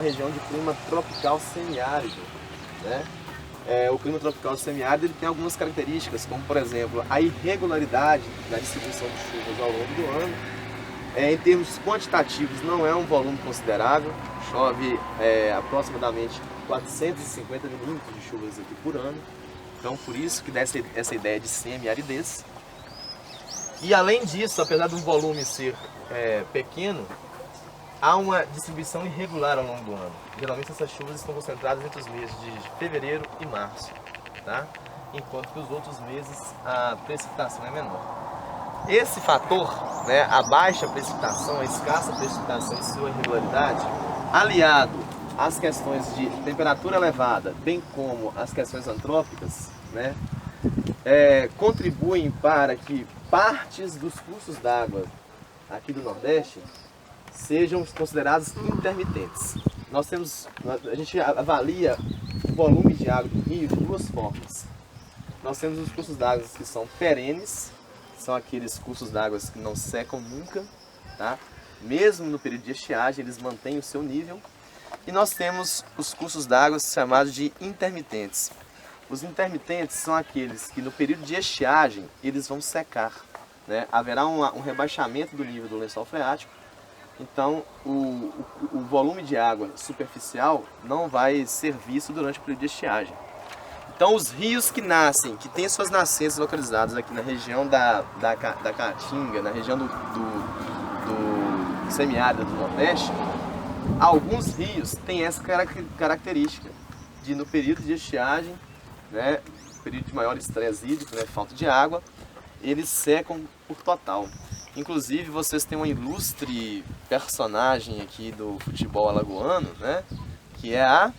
Região de clima tropical semiárido, né? O clima tropical semiárido ele tem algumas características, como por exemplo a irregularidade na distribuição de chuvas ao longo do ano. Em termos quantitativos não é um volume considerável, chove aproximadamente 450 milímetros de chuvas aqui por ano, então por isso que dá essa ideia de semi-aridez. E além disso, apesar do volume ser pequeno, há uma distribuição irregular ao longo do ano. Geralmente essas chuvas estão concentradas entre os meses de fevereiro e março, tá? Enquanto que os outros meses a precipitação é menor. Esse fator, né, a baixa precipitação, a escassa precipitação e sua irregularidade, aliado às questões de temperatura elevada, bem como as questões antrópicas, né, contribuem para que partes dos cursos d'água aqui do Nordeste sejam considerados intermitentes. A gente avalia o volume de água do rio de duas formas. Nós temos os cursos d'água que são perenes, são aqueles cursos d'água que não secam nunca, tá? Mesmo no período de estiagem eles mantêm o seu nível. E nós temos os cursos d'água chamados de intermitentes. Os intermitentes são aqueles que no período de estiagem eles vão secar, né? Haverá um rebaixamento do nível do lençol freático. Então, o volume de água superficial não vai ser visto durante o período de estiagem. Então, os rios que nascem, que têm suas nascentes localizadas aqui na região da Caatinga, na região do semiárido do Nordeste, alguns rios têm essa característica de, no período de estiagem, né, período de maior estresse hídrico, né, falta de água, eles secam por total. Inclusive, vocês têm uma ilustre personagem aqui do futebol alagoano, né? Que é a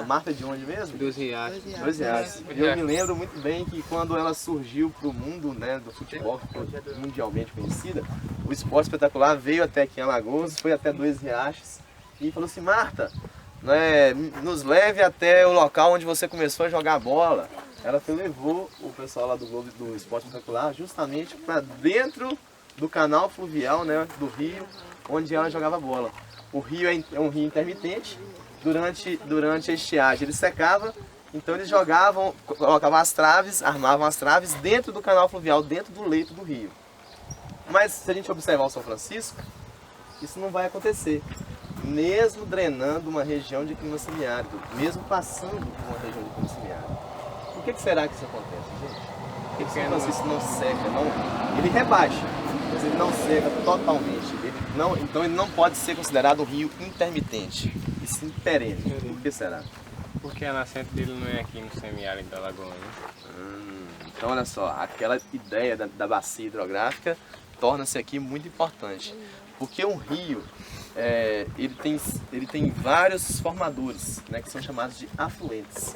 Marta de onde mesmo? Dos Riachos. Dos Riachos. Eu me lembro muito bem que quando ela surgiu para o mundo, né, do futebol, ficou mundialmente conhecida, o Esporte Espetacular veio até aqui em Alagoas, foi até Dois Riachos e falou assim: Marta, né, nos leve até o local onde você começou a jogar bola. Ela levou o pessoal lá do Esporte Espetacular justamente para dentro do canal fluvial, né, do rio, onde ela jogava bola. O rio é um rio intermitente, durante a estiagem ele secava, então eles jogavam, colocavam as traves, armavam as traves dentro do canal fluvial, dentro do leito do rio. Mas se a gente observar o São Francisco, isso não vai acontecer. Mesmo drenando uma região de clima semiárido, mesmo passando por uma região de clima semiárido. Por que será que isso acontece, gente? Por que o São Francisco não seca? Ele rebaixa, mas ele não seca totalmente. Então ele não pode ser considerado um rio intermitente, e sim perene. Por que será? Porque a nascente dele não é aqui no semiárido da Lagoa. Então olha só, aquela ideia da bacia hidrográfica torna-se aqui muito importante. Porque um rio, ele tem vários formadores, né, que são chamados de afluentes.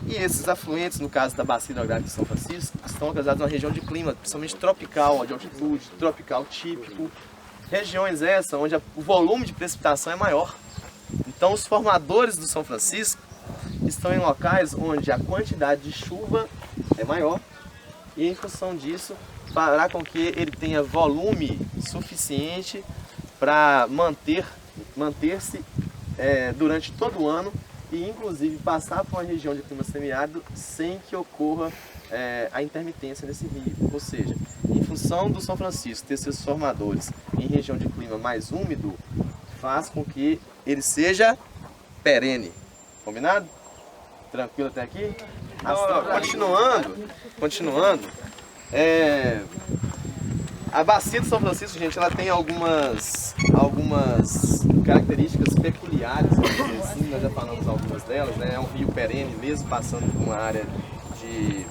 E esses afluentes, no caso da bacia hidrográfica de São Francisco, estão localizados numa região de clima, principalmente tropical, de altitude, tropical típico. Regiões essas onde o volume de precipitação é maior. Então os formadores do São Francisco estão em locais onde a quantidade de chuva é maior. E em função disso, fará com que ele tenha volume suficiente para manter-se durante todo o ano e inclusive passar por uma região de clima semiárido sem que ocorra a intermitência nesse rio. Ou seja, em função do São Francisco ter seus formadores em região de clima mais úmido, faz com que ele seja perene. Combinado? Tranquilo até aqui? Continuando, a bacia de São Francisco, gente, ela tem algumas características peculiares, assim, nós já falamos algumas delas, né? É um rio perene, mesmo passando por uma área de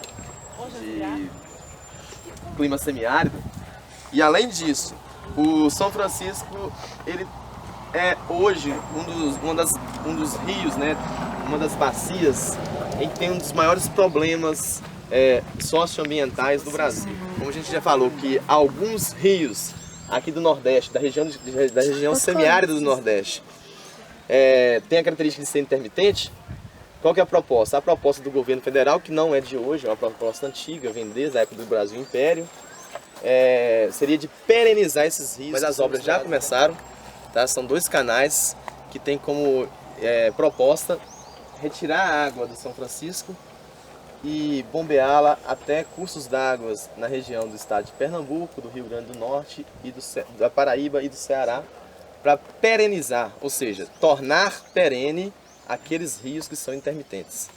clima semiárido. E além disso, o São Francisco, ele é hoje um dos rios, né? Uma das bacias em que tem um dos maiores problemas socioambientais do Brasil. Como a gente já falou, que alguns rios aqui do Nordeste, da região semiárida do Nordeste, tem a característica de ser intermitente. Qual que é a proposta? A proposta do governo federal, que não é de hoje, é uma proposta antiga, vem desde a época do Brasil Império, seria de perenizar esses rios. Mas as obras já começaram, tá? São 2 canais que tem como proposta retirar a água do São Francisco e bombeá-la até cursos d'água na região do estado de Pernambuco, do Rio Grande do Norte, e da Paraíba e do Ceará, para perenizar, ou seja, tornar perene aqueles rios que são intermitentes.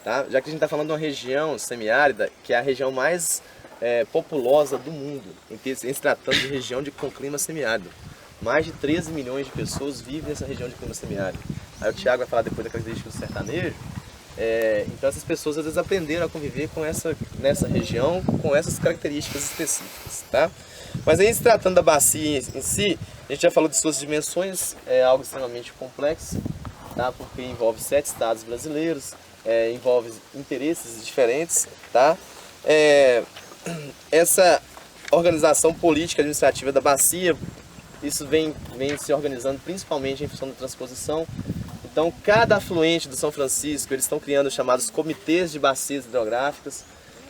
Tá? Já que a gente está falando de uma região semiárida, que é a região mais populosa do mundo, em se tratando de região com clima semiárido. Mais de 13 milhões de pessoas vivem nessa região de clima semiárido. Aí o Thiago vai falar depois da característica do sertanejo. Então essas pessoas às vezes aprenderam a conviver nessa região com essas características específicas. Tá? Mas aí, se tratando da bacia em si, a gente já falou de suas dimensões, é algo extremamente complexo, tá? Porque envolve 7 estados brasileiros, envolve interesses diferentes. Tá? Essa organização política administrativa da bacia, isso vem se organizando principalmente em função da transposição. Então, cada afluente do São Francisco, eles estão criando os chamados comitês de bacias hidrográficas,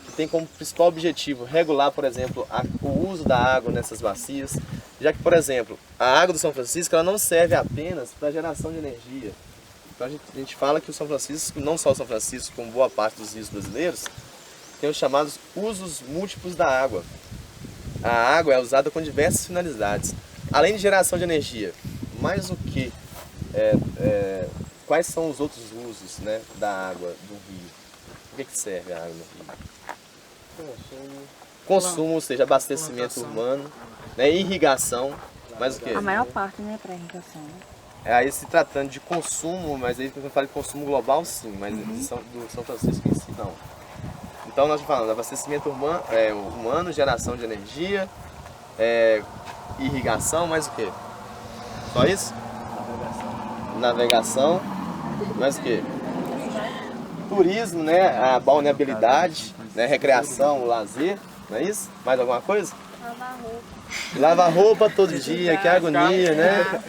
que tem como principal objetivo regular, por exemplo, o uso da água nessas bacias, já que, por exemplo, a água do São Francisco ela não serve apenas para geração de energia. Então, a gente fala que o São Francisco, não só o São Francisco, como boa parte dos rios brasileiros, tem os chamados usos múltiplos da água. A água é usada com diversas finalidades. Além de geração de energia, mais o que? Quais são os outros usos, né, da água do rio? Por que serve a água no rio? Consumo, ou seja, abastecimento urbano, né, irrigação, mas o que? A maior parte, né, para irrigação. Aí se tratando de consumo, mas aí quando eu falo de consumo global, sim, mas do São Francisco em si, não. Então nós estamos falando de abastecimento humano, geração de energia, irrigação, mais o que? Só isso? Navegação, mais o que? Turismo, né? A balneabilidade, né? Recreação, lazer, não é isso? Mais alguma coisa? Lavar roupa. Lavar roupa todo dia, que agonia, né?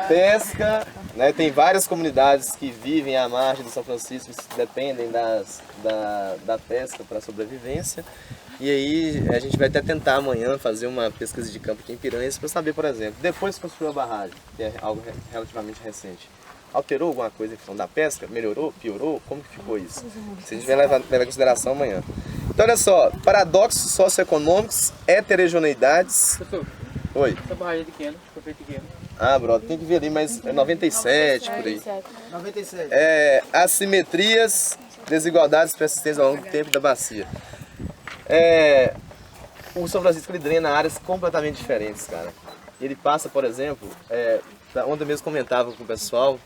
Pesca, né? Tem várias comunidades que vivem à margem do São Francisco que dependem da pesca para sobrevivência. E aí a gente vai até tentar amanhã fazer uma pesquisa de campo aqui em Piranhas para saber, por exemplo, depois que construiu a barragem, que é algo relativamente recente, alterou alguma coisa em função da pesca? Melhorou? Piorou? Como que ficou isso? Isso a gente vai levar em consideração amanhã. Então olha só, paradoxos socioeconômicos, heterogeneidades... Doutor, Oi. essa barragem é de que ano? Foi feita de que ano? Ah, brother, tem que ver ali, mas é 97 por aí. 97. Assimetrias, desigualdades persistentes ao longo do tempo da bacia. O São Francisco ele drena áreas completamente diferentes, cara. Ele passa, por exemplo, ontem mesmo comentava com o pessoal,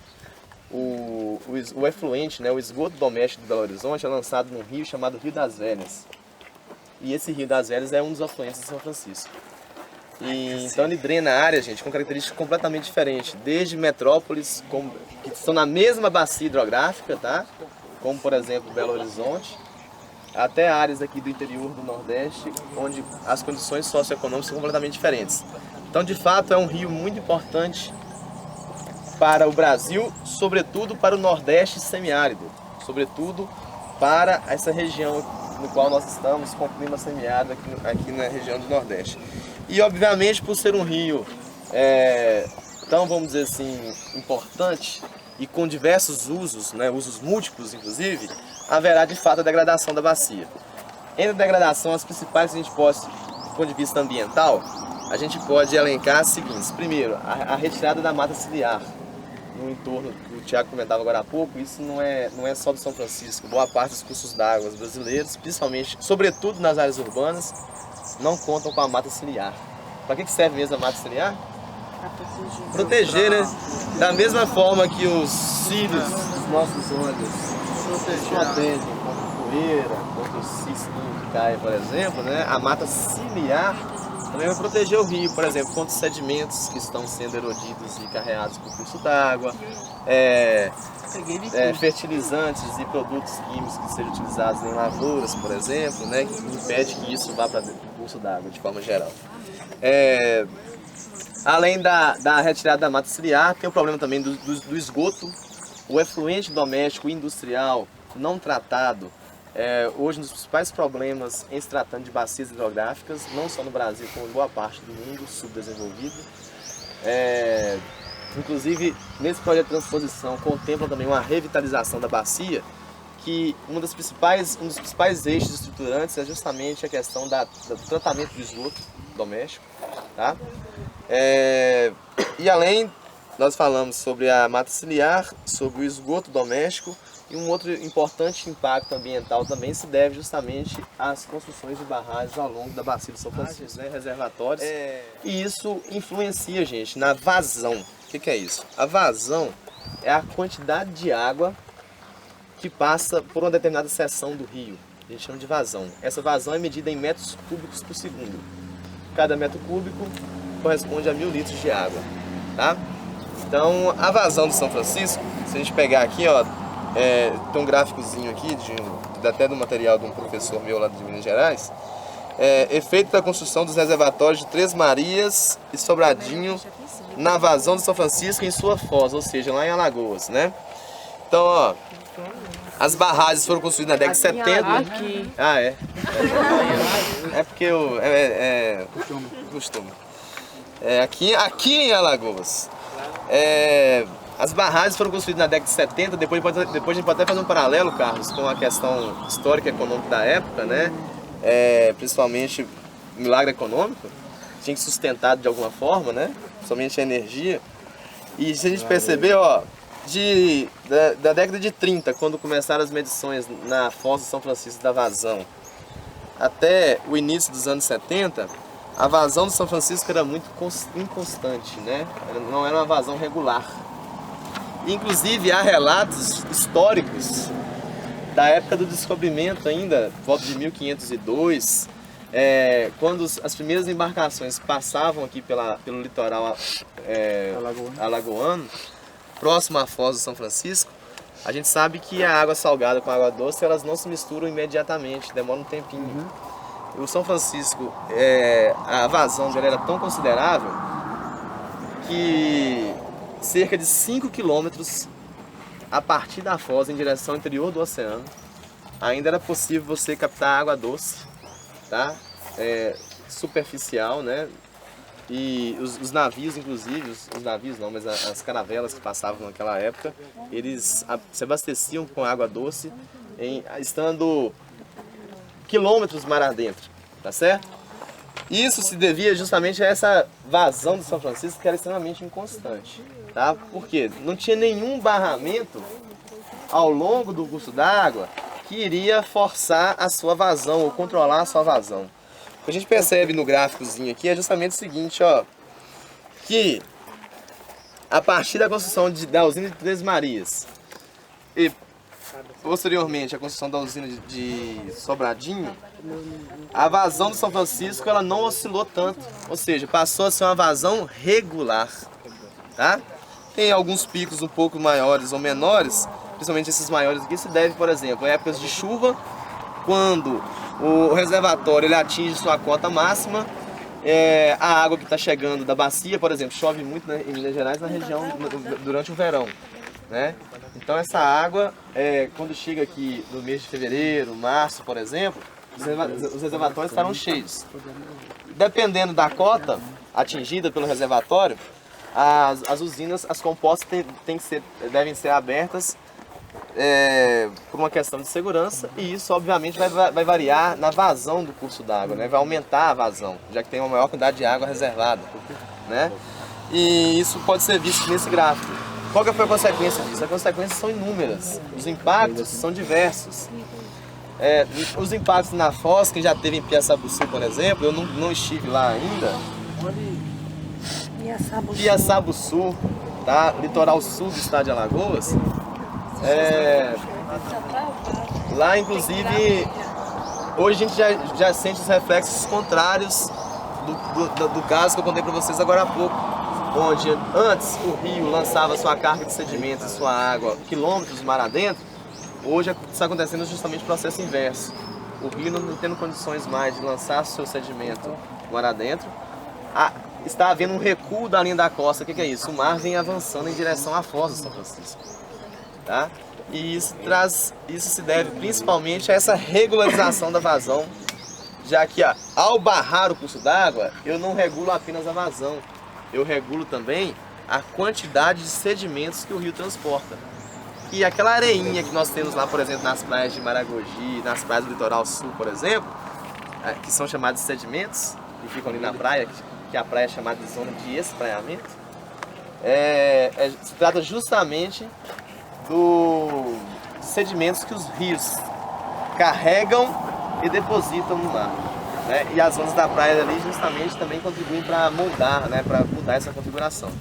o efluente, né, o esgoto doméstico de Belo Horizonte é lançado num rio chamado Rio das Velhas. E esse Rio das Velhas é um dos afluentes de São Francisco. Então ele drena a área, gente, com características completamente diferentes, desde metrópoles que estão na mesma bacia hidrográfica, tá? Como por exemplo Belo Horizonte, até áreas aqui do interior do Nordeste, onde as condições socioeconômicas são completamente diferentes. Então, de fato, é um rio muito importante para o Brasil, sobretudo para o Nordeste semiárido, sobretudo para essa região no qual nós estamos, com o clima semiárido aqui na região do Nordeste. E, obviamente, por ser um rio tão, vamos dizer assim, importante e com diversos usos, né, usos múltiplos, inclusive, haverá, de fato, a degradação da bacia. Entre a degradação, as principais que a gente pode, do ponto de vista ambiental, a gente pode elencar as seguintes. Primeiro, a retirada da mata ciliar no entorno, que o Thiago comentava agora há pouco. Isso não é só do São Francisco. Boa parte dos cursos d'água brasileiros, principalmente, sobretudo nas áreas urbanas, não contam com a mata ciliar. Para que serve mesmo a mata ciliar? Para proteger. Proteger, né? Da mesma forma que os cílios dos nossos olhos protegem contra poeira, contra o cisquinho que cai, por exemplo, né? A mata ciliar também vai proteger o rio, por exemplo, contra os sedimentos que estão sendo erodidos e carreados por curso d'água, fertilizantes e produtos químicos que sejam utilizados em lavouras, por exemplo, né? Que impede que isso vá para dentro do curso d'água de forma geral. Além da retirada da mata ciliar, tem o problema também do esgoto, o efluente doméstico e industrial não tratado. Hoje, um dos principais problemas em se tratando de bacias hidrográficas, não só no Brasil, como em boa parte do mundo subdesenvolvido. inclusive nesse projeto de transposição contempla também uma revitalização da bacia, que um dos principais eixos estruturantes é justamente a questão do tratamento do esgoto doméstico, tá? E além, nós falamos sobre a mata ciliar, sobre o esgoto doméstico, e um outro importante impacto ambiental também se deve justamente às construções de barragens ao longo da bacia do São Francisco, né? Reservatórios. E isso influencia, gente, na vazão. O que é isso? A vazão é a quantidade de água que passa por uma determinada seção do rio. A gente chama de vazão. Essa vazão é medida em metros cúbicos por segundo. Cada metro cúbico corresponde a 1000 litros de água, tá? Então, a vazão do São Francisco, se a gente pegar aqui, ó, tem um gráficozinho aqui, até do material de um professor meu lá de Minas Gerais, efeito da construção dos reservatórios de Três Marias e Sobradinho na vazão do São Francisco em sua foz, ou seja, lá em Alagoas, né? Então, ó, as barragens foram construídas na década de 70. Aqui. Ah, é? É porque costume. Aqui em Alagoas. As barragens foram construídas na década de 70, depois a gente pode até fazer um paralelo, Carlos, com a questão histórica e econômica da época, né? Principalmente o milagre econômico, tinha que sustentar de alguma forma, né? Somente a energia. E se a gente perceber, ó, da década de 30, quando começaram as medições na Foz do São Francisco da vazão, até o início dos anos 70, a vazão do São Francisco era muito inconstante, né? Não era uma vazão regular. Inclusive há relatos históricos da época do descobrimento ainda, volta de 1502, quando as primeiras embarcações passavam aqui pelo litoral alagoano, próximo à Foz do São Francisco, a gente sabe que a água salgada com a água doce, elas não se misturam imediatamente, demora um tempinho. O São Francisco, a vazão dele era tão considerável que cerca de 5 quilômetros a partir da foz em direção ao interior do oceano, ainda era possível você captar água doce, tá? Superficial, né? E os navios, inclusive, os navios não, mas as caravelas que passavam naquela época, eles se abasteciam com água doce, estando quilômetros mar adentro, tá certo? Isso se devia justamente a essa vazão do São Francisco, que era extremamente inconstante, tá? Por quê? Não tinha nenhum barramento ao longo do curso d'água que iria forçar a sua vazão ou controlar a sua vazão. O que a gente percebe no gráficozinho aqui é justamente o seguinte, ó, que a partir da construção da usina de Três Marias e posteriormente a construção da usina de Sobradinho, a vazão do São Francisco ela não oscilou tanto, ou seja, passou a ser uma vazão regular, tá? Tem alguns picos um pouco maiores ou menores, principalmente esses maiores aqui se deve, por exemplo, a épocas de chuva, quando o reservatório ele atinge sua cota máxima, a água que está chegando da bacia, por exemplo, chove muito em Minas Gerais na região durante o verão, né? Então essa água, quando chega aqui no mês de fevereiro, março, por exemplo, os reservatórios estarão cheios. Dependendo da cota atingida pelo reservatório, as usinas, as compostas devem ser abertas por uma questão de segurança, e isso obviamente vai variar na vazão do curso d'água, né? Vai aumentar a vazão, já que tem uma maior quantidade de água reservada, né? E isso pode ser visto nesse gráfico. Qual que foi a consequência disso? As consequências são inúmeras, os impactos são diversos. Os impactos na Foz, que já teve em Piaçabuçu, por exemplo, eu não estive lá ainda. Piaçabuçu, tá? Litoral sul do estado de Alagoas. Lá, inclusive, hoje a gente já sente os reflexos contrários do caso que eu contei para vocês agora há pouco, onde antes o rio lançava sua carga de sedimentos e sua água quilômetros mar adentro. Hoje está acontecendo justamente o processo inverso. O rio não tendo condições mais de lançar seu sedimento mar adentro, está havendo um recuo da linha da costa. O que é isso? O mar vem avançando em direção à Foz do São Francisco. Tá? E isso se deve principalmente a essa regularização da vazão, já que ao barrar o curso d'água, eu não regulo apenas a vazão, eu regulo também a quantidade de sedimentos que o rio transporta. E aquela areinha que nós temos lá, por exemplo, nas praias de Maragogi, nas praias do litoral sul, por exemplo, que são chamados de sedimentos, que ficam ali na praia, que a praia é chamada de zona de espraiamento, se trata justamente dos sedimentos que os rios carregam e depositam no mar, né? E as zonas da praia ali justamente também contribuem para moldar, né? Para mudar essa configuração.